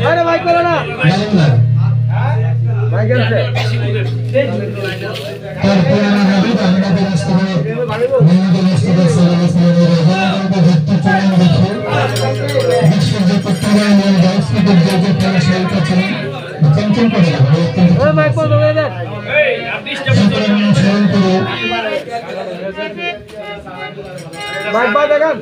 अरे भाई करो ना भाई कैसे भाई बात है क्या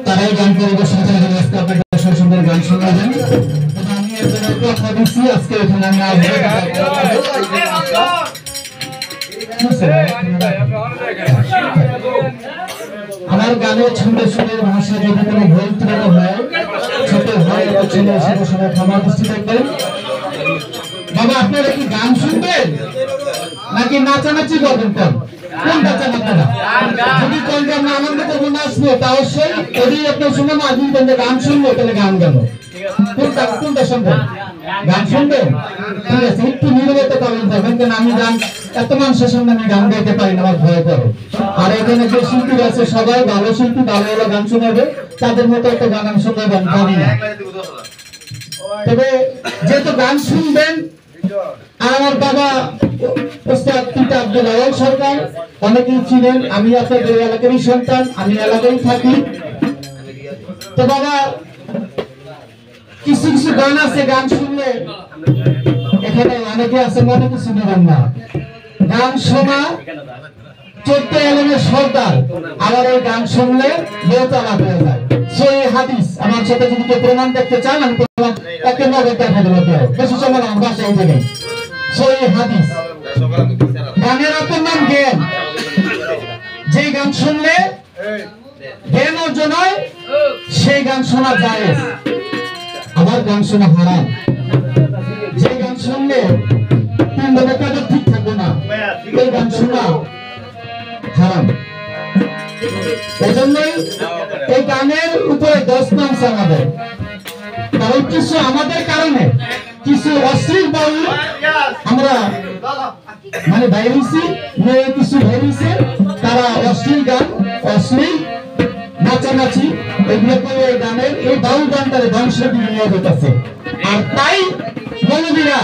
তারাই গান পরিবেশন করে আজকে আপনাদের সুন্দর গান শোনাবেন। আমি একজনের কথা দিচ্ছি আজকে এখানে আমি আমার গানের ছন্দে সুরের ভাষা যদি কোনো ভুল ত্রুটি হয় ছোট হয় ছেলে সেটা সবাই ক্ষমা দৃষ্টি দেখবেন। বাবা আপনারা কি গান শুনবেন নাকি নাচানাচি করবেন? কোনটা চান আপনারা? যদি কোন গান আনন্দ করবো নাচবো তা অবশ্যই, যদি আপনার শুনে না যদি গান শুনবো তাহলে গান গান কোনটা শুনবেন? গান শুনবেন? ঠিক আছে, একটু নীরবতা পালন করবেন, কারণ আমি গান এত মানুষের সামনে আমি গান গাইতে পারি না, আমার ভয় করে। আর এখানে যে শিল্পী আছে সবাই ভালো শিল্পী, ভালো ভালো গান শোনাবে, তাদের মতো একটা গান আমি শুনতে পারি না। তবে যেহেতু গান শুনবেন, আর আমার বাবা ওস্তাদ পিতা আব্দুল আওয়াল সরকার অনেকেই ছিলেন, আমি আপনাদের এলাকারই সন্তান, আমি এলাকায় থাকি। তো বাবা কিছু কিছু গান আছে, গান শুনলে এখানে অনেকে আছে মনে কিছু নেবেন না, গান শোনা 14 এলেমের সর্দার, আবার এই গান শুনলে বেতালা হয়ে যায়। সহি হাদিস আমার সাথে যদি কেউ প্রমাণ দেখতে চান আমি প্রমাণ একে নগদ দেখা দেবো, বেশি সময় আমার বাসায় দেবে। সহি হাদিস গানের অপর নাম জ্ঞান, যে গান শুনলে জ্ঞান অর্জন হয় সেই গান শোনা যায়, আবার গান শোনা হারাম। যে গান শুনলে তিন কাজে ঠিক থাকবে না, এই গান শোনা হারাম। এজন্যই এই গানের উপরে 10 নাম আমাদের, কারণ কিছু আমাদের কারণে কিছু অশ্লীল বাউল আমরা মানে বাইরেছি, মেয়ে কিছু ভেবেছে তারা অশ্লীল গান, অশ্লীল নাচানাচি এগুলো করে এই গানের এই বাউল গানটারে ধ্বংসের দিকে নিয়ে যেতেছে। আর তাই মৌলবীরা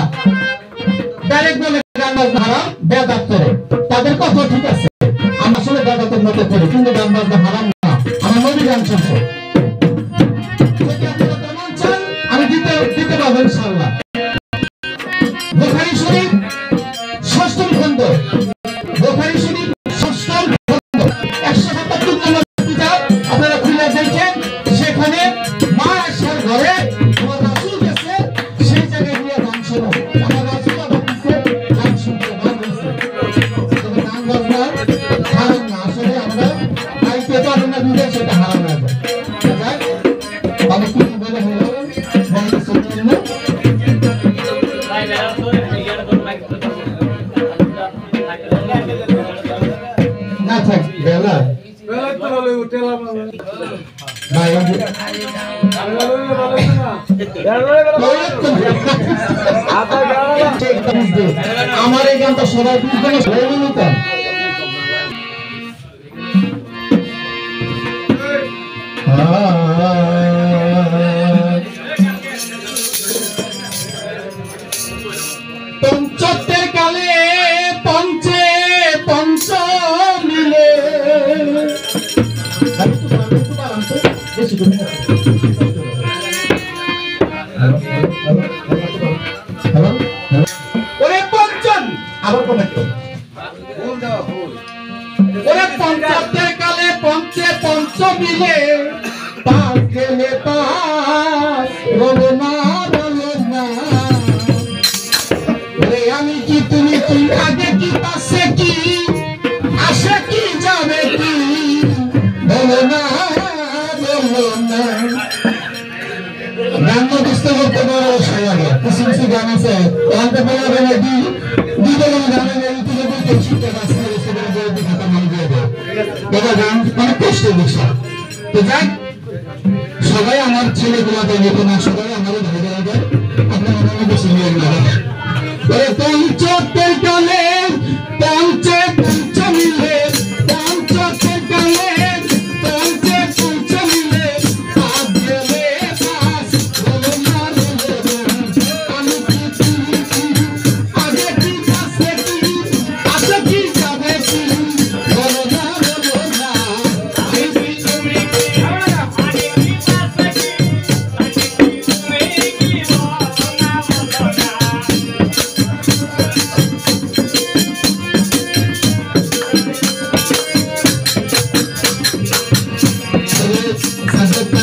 ডাইরেক্ট বলে গান বাজনা হারাম, বেদাত করে, তাদের কথা ঠিক আছে, আমরা আসলে বেদাতের মতো করি, কিন্তু গান বাজনা হারাম না, আমার নবী গান শুনছে। আমি দিতে পারবো ইনশাআল্লাহ। বুখারী শরীফ 6ম খণ্ড, বুখারী শরীফ 6ম খণ্ড 177 নম্বর কিতাব আপনারা খুলে দেখেন, সেখানে মা আয়েশার ঘরে আমার রাসূল গেছে, সেই জায়গায় গিয়ে গান শোনো, আমার রাসূল বলছে গান শুনতে ভালো হয়েছে। তবে গান বাজনা হারাম না, আসলে আমরা গাইতে পারি না বুঝে সেটা হারাম হয়ে যায়। আমি কি বলে হলো বলতে শুনলেন না? না থাক বেলা তো হলো উঠেলা ভাই আমার এই গানটা সবাই বুঝবে না, বলে নিতাম। পঞ্চত্বের কালে পঞ্চে পঞ্চ মিলে ওরে পঞ্চন আবার কমেন্ট ওরে পঞ্চত্বের কালে পঞ্চে পঞ্চ মিলে পাঁচ গেলে পাঁচ রলো না আমি কি তুমি কি আগে কি পাশে কি আসে কি যাবে কি বলো না বলো না গান মুখস্থ করতে পারো সবাই কিছু কিছু গান আছে অন্ত বলা গেলে দুটো গানের ইউটিউবে দেখে শিখতে পারছি সেগুলো বলতে খাতা মনে দিয়ে দেয় এটা গান অনেক কষ্টের বিষয় তো যাক সবাই আমার ছেলেগুলোকে নিতে না সবাই আমাদের ভাইরা দেয় আপনার মনে বেশি নিয়ে নেবেন পঞ্চতের কালে পঞ্চে পঞ্চ মিলে পঞ্চতের কালে পঞ্চে পঞ্চ মিলে আজ গেলে পাস বলো না আমি কি আগে কি কাছে কি আছে কি যাবে কি বলো না আমি কি তুমি কি আগে কি কাছে কি তুমি কি বলো না সাজেক